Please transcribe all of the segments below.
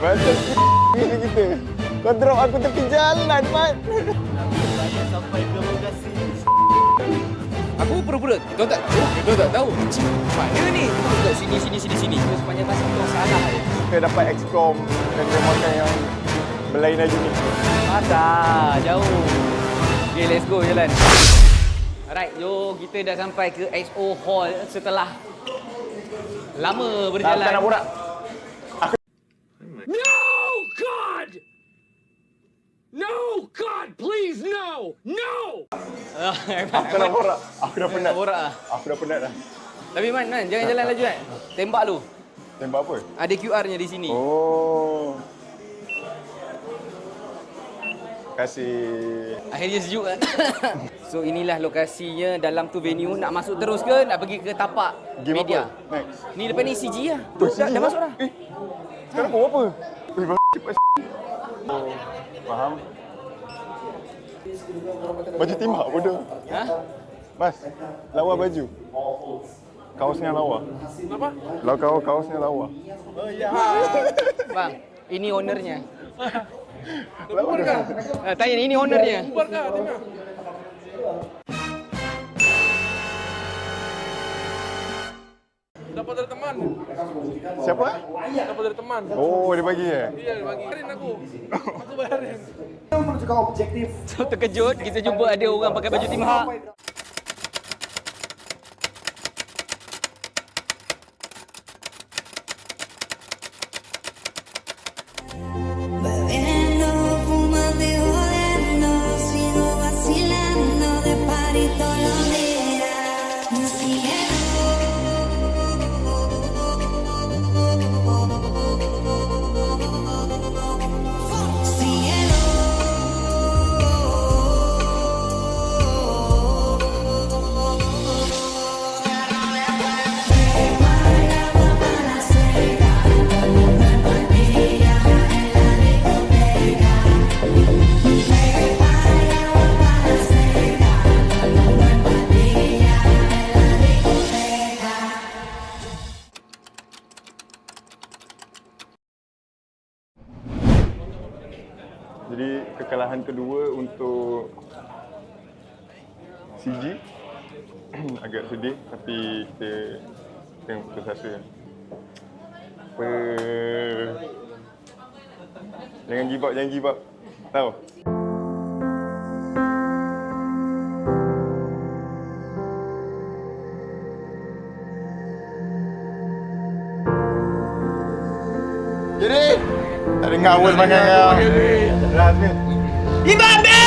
Macam gini kita. Kau drop aku tepi jalan, Mat. Saya sampai ke lokasi. Aku pura-pura. Kau tak tahu. Mana ni? Duduk sini. Sepanjang masa kau salah je. Kita dapat explore dan dia makan yang berlainan unik. Masa jauh. Okay, let's go jalan. Alright, jom kita dah sampai ke XO Hall setelah lama berjalan. Tak nak borak. No, God! No, God, please, no! No! Aku nak borak. Aku dah penat. Borak lah. Aku dah penat dah. Tapi Man, jangan jalan laju kan. Tembak lu. Tembak apa? Ada QR-nya di sini. Oh. Terima kasih. Akhirnya sejuk kan? So inilah lokasinya dalam tu venue. Nak masuk terus ke? Nak pergi ke tapak Game media? apa? Next. Ni lepas ni CG lah. Tu, dah masuk dah. Sekarang buat apa? Cepat. Oh, faham. Baju timbak bodoh. Ha? Mas, lawa baju. Kaosnya lawa. Apa? Kaosnya lawa. Bang, ini ownernya. Lawa dah. Tanya ini ownernya. Dapat dari teman. Siapa? Dapat dari teman. Oh, dia bagi Iya, bagi. Bayarin aku. Aku bayarin. So terkejut kita jumpa ada orang pakai baju tim hak. Bebiendo, fumando y jodiendo, sigo vacilando de party todos los días. Me Jadi kekalahan kedua untuk CG. Agak sedih tapi kita tengok putus asa. Jangan give up. Tahu? Jadi tak dengar awal semangat kau. Razmil. Imambe!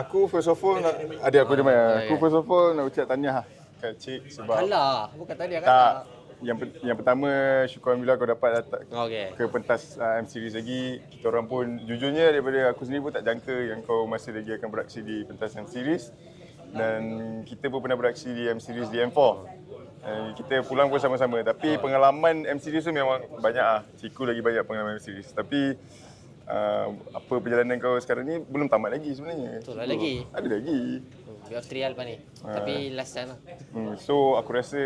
Aku first of all nak aku first of all nak ucap tahniah kat Cik sebab Kalah, bukan tadi kan? tak yang pertama syukur alhamdulillah kau dapat datang Okey. ke pentas M Series lagi. Kita orang pun jujurnya daripada aku sendiri pun tak jangka yang kau masih lagi akan beraksi di pentas M Series, dan kita pun pernah beraksi di M Series di M4. Kita pulang pun sama-sama, tapi pengalaman M Series tu memang banyak Ciku lagi banyak pengalaman M Series. Tapi apa perjalanan kau sekarang ni belum tamat lagi sebenarnya. Betul lah, lagi. Ada lagi. You have 3 lepas ni. Tapi last time lah. So aku rasa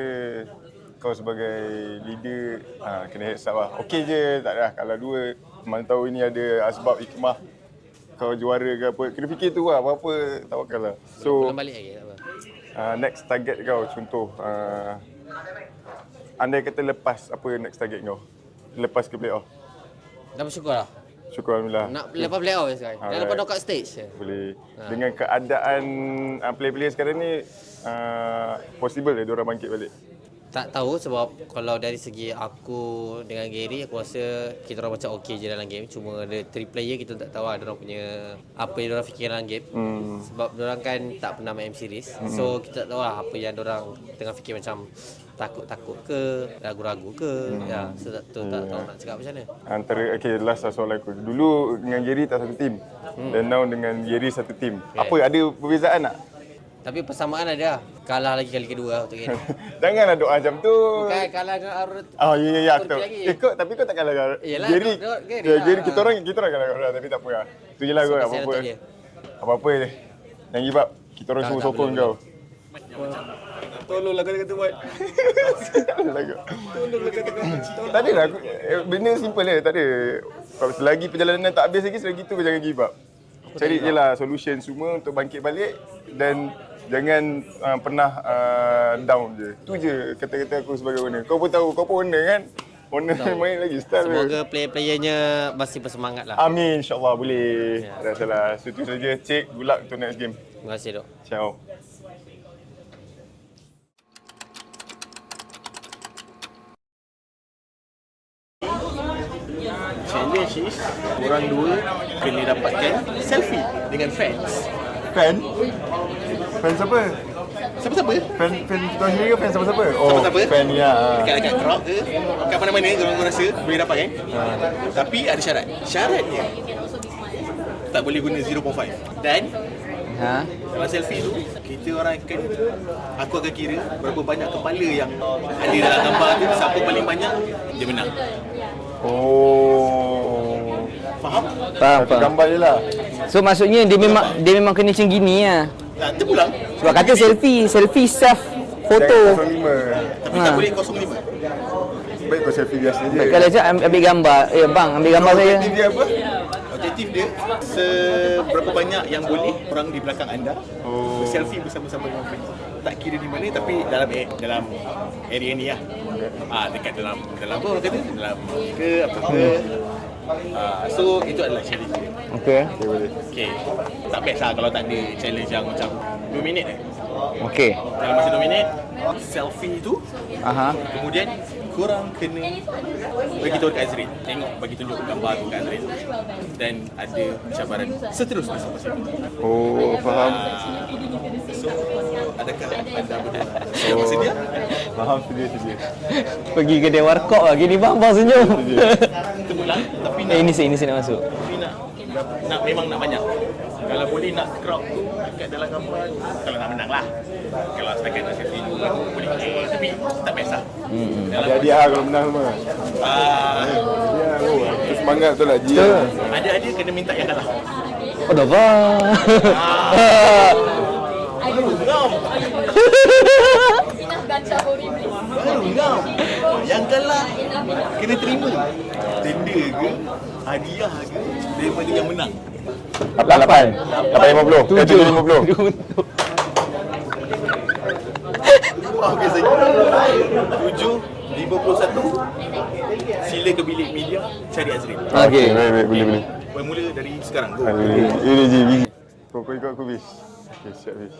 kau sebagai leader kena heads up lah. Okey je, tak ada kalau dua mana tahu ini ada asbab hikmah kau juara ke apa. Kena fikir tu lah, apa-apa tawakal lah. So Belum balik lagi, tak apa. next target kau contoh andai kata lepas, apa next target kau? Lepas ke playoff? Dah bersyukur lah. Syukur alhamdulillah. Nak lepas playoff je sekarang. Dah lepas knockout stage je. Boleh. Dengan keadaan player-player sekarang ni possible dia diorang bangkit balik? Tak tahu sebab kalau dari segi aku dengan Gary, aku rasa kita orang macam okey je dalam game. Cuma ada 3 player, kita tak tahu lah diorang punya apa yang diorang fikir dalam game. Sebab diorang kan tak pernah main M series. So kita tak tahu lah apa yang diorang tengah fikir, macam takut-takut ke, ragu-ragu ke. Ya, so tak tahu nak cakap macam mana. Antara, okay, last soalan aku. Dulu dengan Gary tak satu team. Dan now dengan Gary satu team. Okay. Apa, ada perbezaan tak? Tapi persamaan ada. Kalah lagi kali kedua untuk Gary. Janganlah doa macam tu. Bukan kalah dengan Arul. Oh, ya, aku Turki tahu. lagi. Tapi kau tak kalah dengan Yelah, Gary. Gary Gary, lah. kita orang kalah dengan orang, tapi tak apa lah. Tu je lah kot, Sampai apa-apa. saya letak dia. Apa-apa je. Jangan give up. Kita orang semua tak sokong boleh. kau. Tolonglah kata-kata buat. Tak ada lah. Benda simple je. Tak ada. Selagi perjalanan tak habis lagi, selagi tu kau jangan give up. Cari je lah solution semua untuk bangkit balik. Dan jangan pernah down je. Tu je kata-kata aku sebagai owner. Kau pun tahu, kau pun owner kan? Owner main lagi style dia. Semoga player-playernya masih bersemangat lah. Amin, insyaAllah boleh. Tak salah. So tu saja. Cik, good luck untuk next game. Terima kasih dok. Ciao. Challenge is orang dua kena dapatkan selfie dengan fans. Fan? Fan siapa? Siapa-siapa? Fan tuan sendiri ke fan siapa-siapa? Oh, Siapa-siapa? fan ya. Kat crowd ke, kat mana-mana orang rasa boleh dapat kan? Tapi ada syarat. Syaratnya tak boleh guna 0.5. Dan dalam selfie tu, kita orang akan, aku akan kira berapa banyak kepala yang ada dalam gambar tu. Siapa paling banyak, dia menang. Oh. Faham? Faham. Gambar je lah. So maksudnya dia memang kena macam gini lah. Tak, terpulang. Sebab kata selfie self foto. 05. Tapi tak boleh 05. Baik kau selfie biasa je. Baik, kalau cakap ambil gambar. Bang, ambil gambar saya. Objektif dia apa? Objektif dia, seberapa banyak yang boleh orang di belakang anda selfie bersama-sama dengan fans. Tak kira di mana, tapi dalam area ni lah. Dekat dalam apa orang kata? Dalam ke apa ke. So itu adalah challenge dia. Okey. Okay. Tak best lah kalau tak ada challenge yang macam 2 minit Okey. Dalam masa 2 minit, selfie tu, Aha. kemudian korang kena bagi tahu dekat Azrin. Tengok, bagi tunjuk gambar tu kat Azrin. Dan ada cabaran seterusnya sampai sini. Oh, faham. So, adakah anda bersedia? Faham, sedia. Pergi kedai warkop lah. Gini bang senyum. Terpulang, tapi Ini sini nak masuk. tapi nak memang nak banyak. Kalau boleh nak crowd tu dekat dalam gambar, kalau nak menang lah. Kalau setakat nak selfie tu boleh. Tapi tak best lah. Ada hadiah kalau menang semua. Hadiah, tu semangat tu lah dia. Ada kena minta yang kalah. Oh dah bang. Ngam. Baru ngam. Yang kalah kena terima tender ke, hadiah ke daripada yang menang. 8.50. 7.50. Okey saya. 7.51. Sila ke bilik media cari Azrin. Okey. Baik, boleh. Bermula dari sekarang. Go. Ini je busy. Kau ikut aku bis. Okey, siap bis.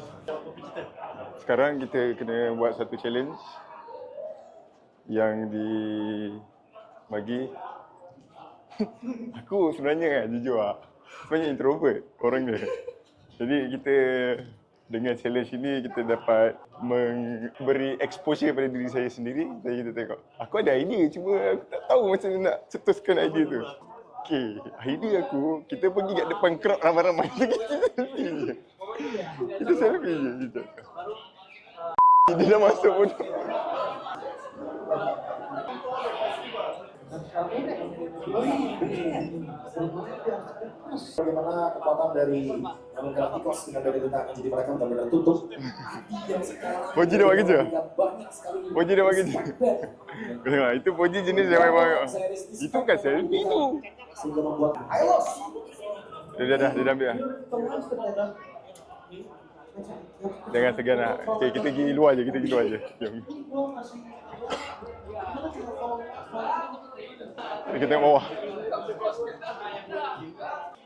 Sekarang kita kena buat satu challenge yang dibagi. Aku sebenarnya jujur sebenarnya introvert orang dia. Jadi kita dengan challenge ini kita dapat memberi exposure pada diri saya sendiri. Jadi kita tengok. Aku ada idea, cuma aku tak tahu macam mana nak cetuskan idea tu. Okey, idea aku, kita pergi kat depan crowd ramai-ramai. Kita selfie je. Dia dah masuk pun. Bagaimana kekuatan dari Galacticos dengan dari tentang jadi mereka benar-benar tutup. Poji dah buat kerja? Poji dah buat kerja? Kau tengok, itu Poji jenis yang memang itu kan selfie tu. Sehingga membuat Dia dah ambil lah. Jangan segan lah. Okay, kita pergi luar je, Jom. Kita tengok bawah.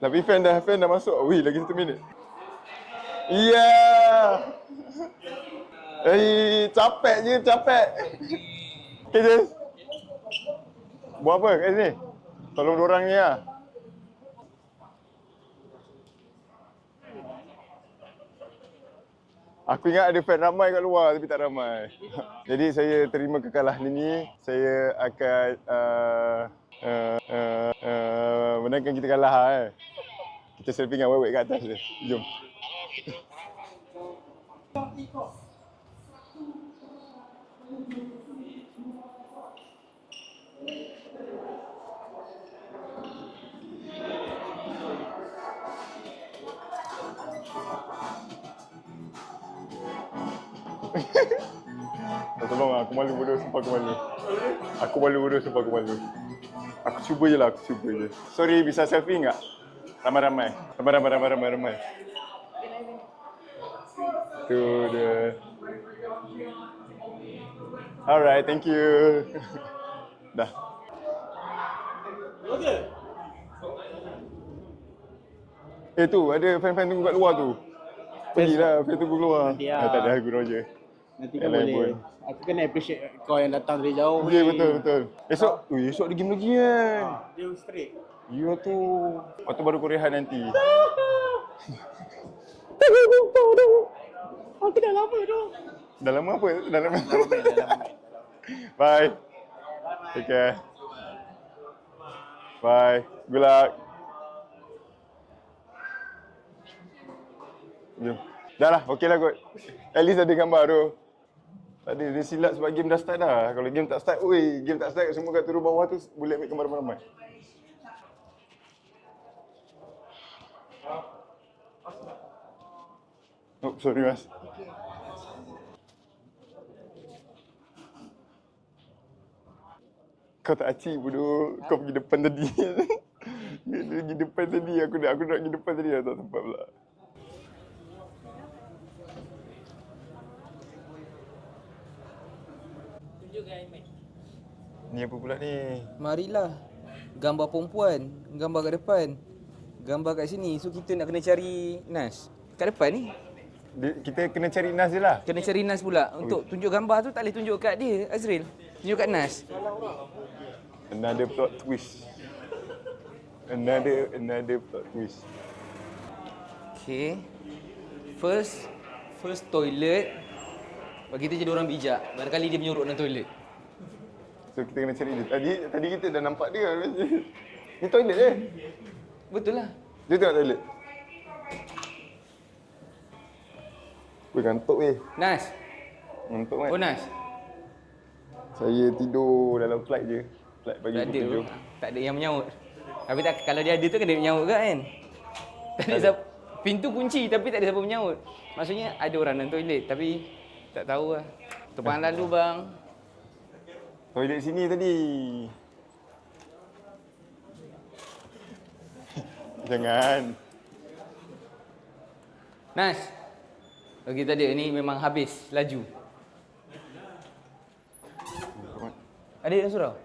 Tapi fan dah masuk. Wih, lagi 1 minit. Yeah! Capek je, capek. Okay, Jess. Buat apa kat sini? Tolong diorang ni lah. Aku ingat ada fan ramai kat luar tapi tak ramai. Jadi saya terima kekalahan ini. Saya akan menangkan kita kalah Kita selfie dengan wewek kat atas je. Jom. Tolong aku malu bodoh, sumpah aku malu. Aku malu bodoh, sumpah aku malu. Aku cuba je lah, aku cuba je. Sorry, bisa selfie enggak? Ramai-ramai. Ramai-ramai. Tu dia. Alright, thank you. Dah. Tu ada fan-fan tunggu kat luar tu. Pergilah, fan tunggu luar. Tak ada, aku je. Nanti kau boleh. Aku kena appreciate kau yang datang dari jauh. Ya, betul. Esok ada game lagi kan? Dia straight. Ya tu. Lepas tu baru kau rehat nanti. Aku dah lama tu. Dah lama apa? Dah lama. Bye. Take care. Bye. Good luck. Jom. Dah lah, okey lah kot. At least ada gambar tu. Tak ada, dia silap sebab game dah start dah. Kalau game tak start, game tak start, semua kat turun bawah tu boleh ambil gambar ramai-ramai. Oh, sorry mas. Kau tak acik bodoh. Kau pergi depan tadi. Dia pergi depan tadi. Aku nak pergi depan tadi dah tak sempat pula. Ni apa pula ni? Marilah. Gambar perempuan, gambar kat depan. Gambar kat sini. So kita nak kena cari Nas. Kat depan ni. Kita kena cari Nas je lah. Kena cari Nas pula. Untuk tunjuk gambar tu tak boleh tunjuk kat dia, Azril. Tunjuk kat Nas. Another plot twist. Another plot twist. Okay. First toilet. Bagi kita jadi orang bijak. Barangkali dia menyorok dalam toilet. So kita kena cari dia. Tadi kita dah nampak dia. Ni toilet je. Betul lah. Dia tengok toilet. Weh, kantuk weh. Nas. Ngantuk kan? Oh Nas. Saya tidur dalam flight je. Flight pagi Tak ada. pukul 7. Tak ada yang menyaut. Tapi tak, kalau dia ada tu kan dia menyaut kan? Tak ada siapa. Pintu kunci tapi tak ada siapa menyaut. Maksudnya ada orang dalam toilet tapi tak tahu lah. Tumpang lalu bang. Toilet sini tadi. Jangan. Nas. Bagi tadi ni memang habis laju. Ada yang surau?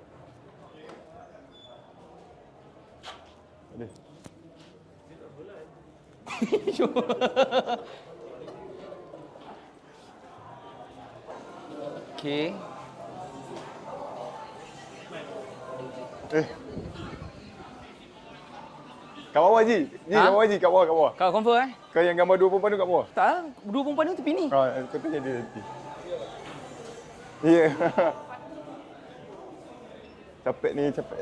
Ada. Okey. Kat bawah Ji. Kat bawah Ji. Kat bawah. Kau confirm Kau yang gambar dua perempuan tu kat bawah. Tak, dua perempuan tu tepi ni. Kau tanya dia nanti. Ya. Capek ni, capek.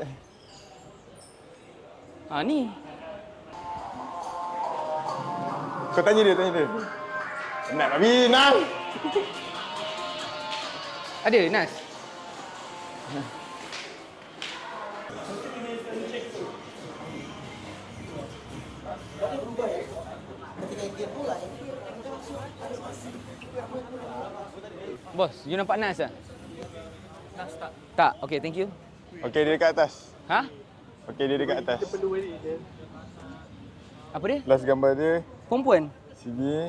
Ni. Kau tanya dia. Nak Nabi, Nas. Ada Nas. Bos, you nampak Nas tak? Nas tak. Tak? Okay, thank you. Okey, dia dekat atas. Ha? Okey, dia dekat atas. Apa dia? Last gambar dia. Perempuan? Sini.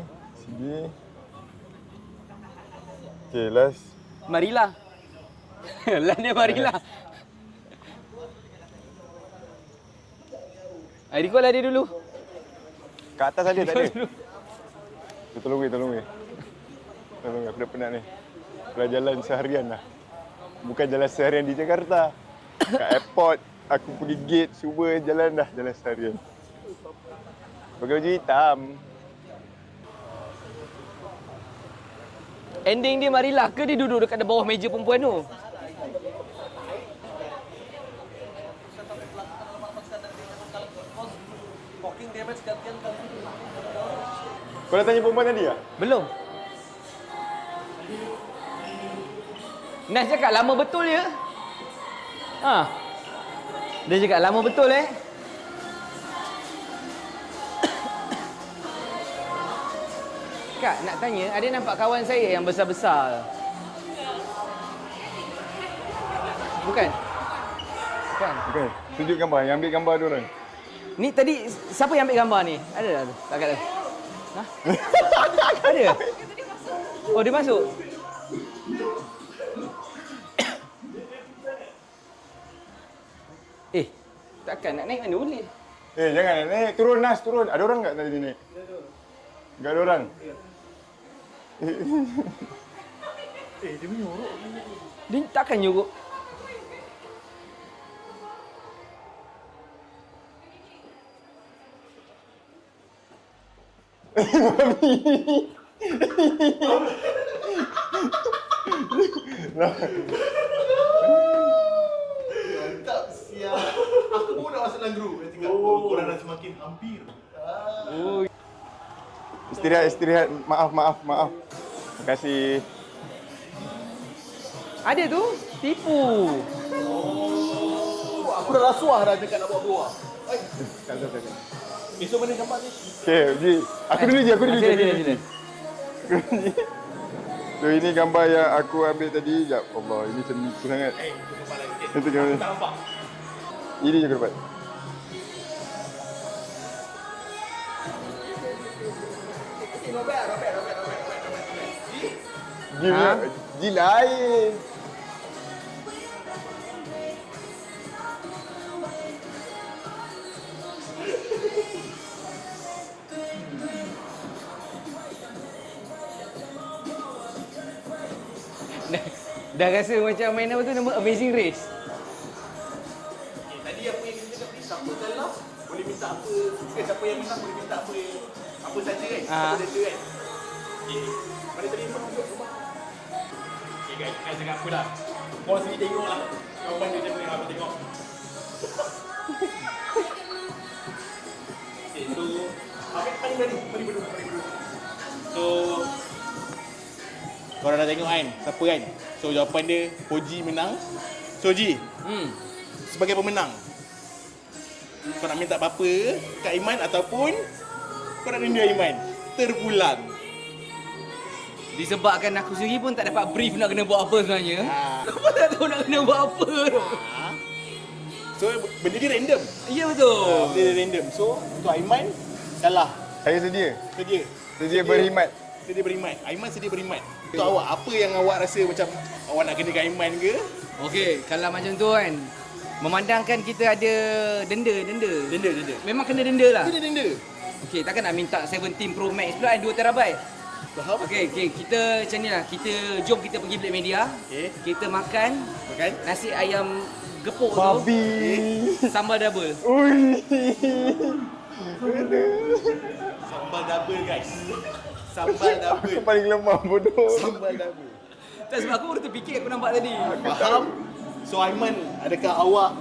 Okey, last. Marilah. Lah dia marilah. Recall lah dia dulu. Kat atas ada tak ada? Tolong weh. Memang aku dah penat ni. Kalau jalan seharian lah. Bukan jalan seharian di Jakarta. Kat airport, aku pergi gate, cuba jalan seharian. Pakai baju hitam. Ending dia Marilah ke dia duduk dekat bawah meja perempuan tu? Kau dah tanya perempuan tadi tak? Belum. Nas cakap lama betul ya? Ha. Dia cakap lama betul Kak, nak tanya, ada nampak kawan saya yang besar-besar? Bukan? Bukan. Bukan. Tunjuk gambar. Yang ambil gambar dia orang. Ni tadi, siapa yang ambil gambar ni? Ada tak? Tak ada. Ha? Ada? Oh, dia masuk? Takkan nak naik mana boleh? Jangan naik. Turun Nas, turun. Ada orang tak tadi naik? Tak ada orang? Dia menyorok. Dia takkan nyuruk. Mantap siap. Aku pun nak masuk dalam group. Dia tinggal korang dah semakin hampir. Istirahat. Maaf. Terima kasih. Ada tu? Tipu. Aku dah rasuah dah dekat nak bawa keluar. Esok mana gambar ni? Okay, Ji. Aku dulu je. Sila. So, ini gambar yang aku ambil tadi. Sekejap. Allah, ini cantik sangat. Itu gambar ni. Ini je aku dapat. Ji lain. Dah rasa macam main apa tu nama Amazing Race. Tadi apa yang kita cakap ni, siapa dalam boleh minta apa, siapa yang menang boleh minta apa saja kan? Apa data kan? Mana tadi pun untuk rumah. Guys, kan cakap apa dah? Kau sendiri tengok lah. Kawan dia macam mana apa tengok. So apa yang paling mari berdua. So korang dah tengok kan, siapa kan? So jawapan dia, Koji menang. So Ji, sebagai pemenang, kau nak minta apa-apa kat Aiman ataupun kau nak denda Aiman terpulang? Disebabkan aku sendiri pun tak dapat brief nak kena buat apa sebenarnya. Aku tak tahu nak kena buat apa tu. So benda dia random. Ya betul. Benda dia random. So untuk Aiman, salah. Saya sedia. Sedia berkhidmat. Sedia berkhidmat. Aiman sedia berkhidmat. Untuk awak, apa yang awak rasa macam awak nak kena kat Aiman ke? Okey, kalau macam tu kan, memandangkan kita ada denda. Memang kena denda lah. Kena denda. Okey, takkan nak minta 17 Pro Max pula 2 terabyte. Faham? Okey, kita macam ni lah. Jom kita pergi Black Media. Kita makan nasi ayam gepuk Babi. tu. Sambal double. Ui. Sambal double guys. Sambal double. Aku paling lemah bodoh. Sambal double. Tak, sebab aku baru terfikir aku nampak tadi. Faham? So Aiman, adakah awak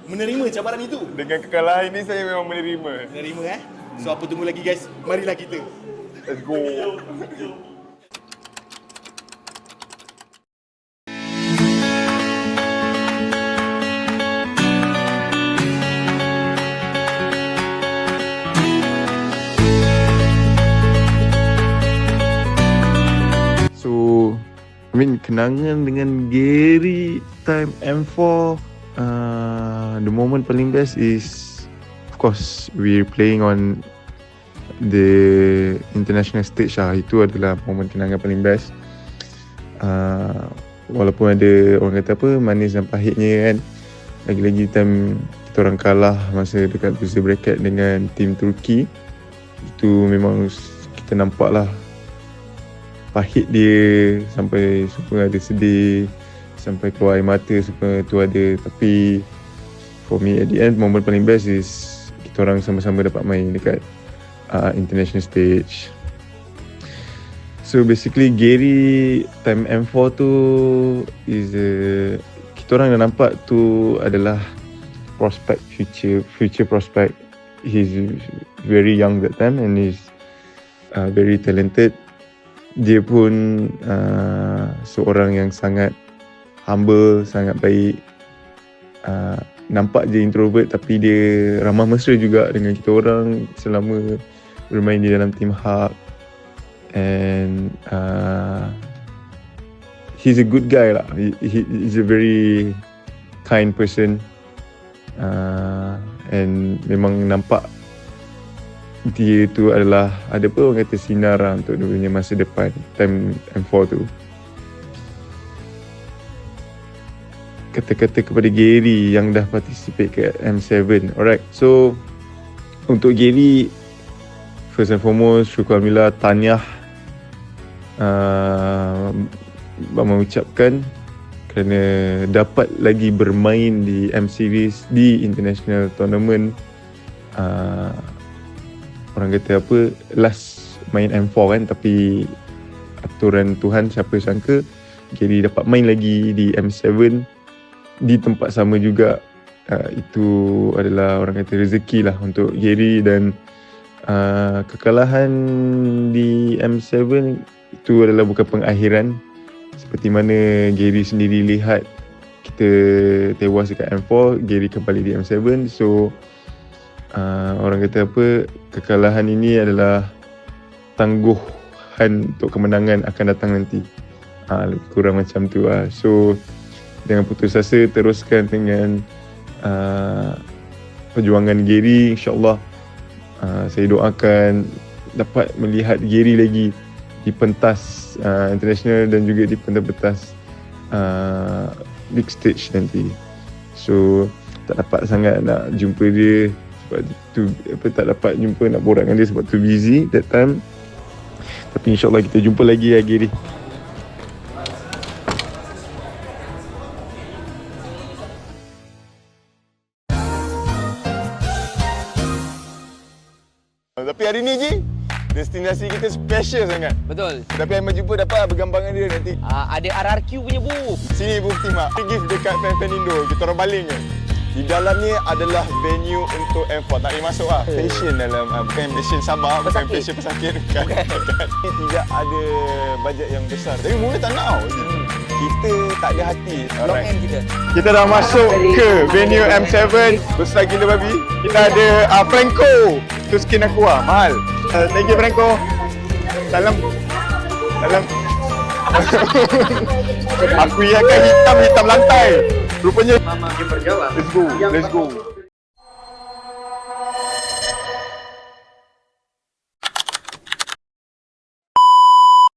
menerima cabaran itu? Dengan kekalahan ini saya memang menerima. Menerima So apa tunggu lagi guys? Marilah kita. Let's go. So, kenangan dengan Gary time M4, the moment paling best is, of course, we're playing on the international stage lah. Itu adalah momen kenangan paling best. Walaupun ada orang kata apa, manis dan pahitnya kan. Lagi-lagi time kita orang kalah masa dekat loser bracket dengan tim Turki. Itu memang kita nampak lah pahit dia, sampai semua ada sedih, sampai keluar air mata, semua tu ada. Tapi for me at the end, momen paling best is kita orang sama-sama dapat main dekat international stage. So basically Gary time M4 tu is kita orang dah nampak tu adalah prospect, future prospect. He's very young that time and he's very talented. Dia pun seorang yang sangat humble, sangat baik. Nampak je introvert tapi dia ramah mesra juga dengan kita orang selama bermain di dalam tim Hub. And he's a good guy lah. He's a very kind person. And memang nampak dia tu adalah ada apa orang kata sinar lah untuk dia punya masa depan time M4 tu. Kata-kata kepada Gary yang dah participate ke M7. Alright, so untuk Gary, first and foremost, syukur Alhamdulillah, tahniah mengucapkan kerana dapat lagi bermain di M-Series, di international tournament. Orang kata apa, last main M4 kan, tapi aturan Tuhan, siapa sangka Gary dapat main lagi di M7 di tempat sama juga. Itu adalah orang kata rezeki lah untuk Gary. Dan kekalahan di M7 itu adalah bukan pengakhiran. Seperti mana Gary sendiri lihat kita tewas dekat M4, Gary kembali di M7. So orang kata apa, kekalahan ini adalah tangguhan untuk kemenangan akan datang nanti. Lebih kurang macam tu lah. So jangan putus asa, teruskan dengan perjuangan Gary. InsyaAllah saya doakan dapat melihat Gary lagi di pentas international dan juga di pentas big stage nanti. So tak dapat sangat nak jumpa dia sebab tu apa, tak dapat jumpa nak borak dengan dia sebab tu busy that time. Tapi insyaAllah kita jumpa lagi ya Gary. Tapi hari ni Ji, destinasi kita special sangat. Betul. Tapi Aiman jumpa dapat bergambar dengan dia nanti. Ada RRQ punya booth. Sini booth Timak. Gift dekat fan-fan Indo. Kita orang baling kan. Di dalam ni adalah venue untuk M4. Tak boleh masuk lah. Passion dalam, bukan passion sabar, bukan passion pesakit. Bukan. Ini tidak ada bajet yang besar. Tapi mula tak nak tau. Kita tak ada hati. Long end kita. Kita dah masuk ke venue M7. Besar gila babi. Kita ada Franco. Tu skin aku lah. Mahal. Thank you Franco. Salam. Salam. Aku iakan hitam lantai. Rupanya Let's go.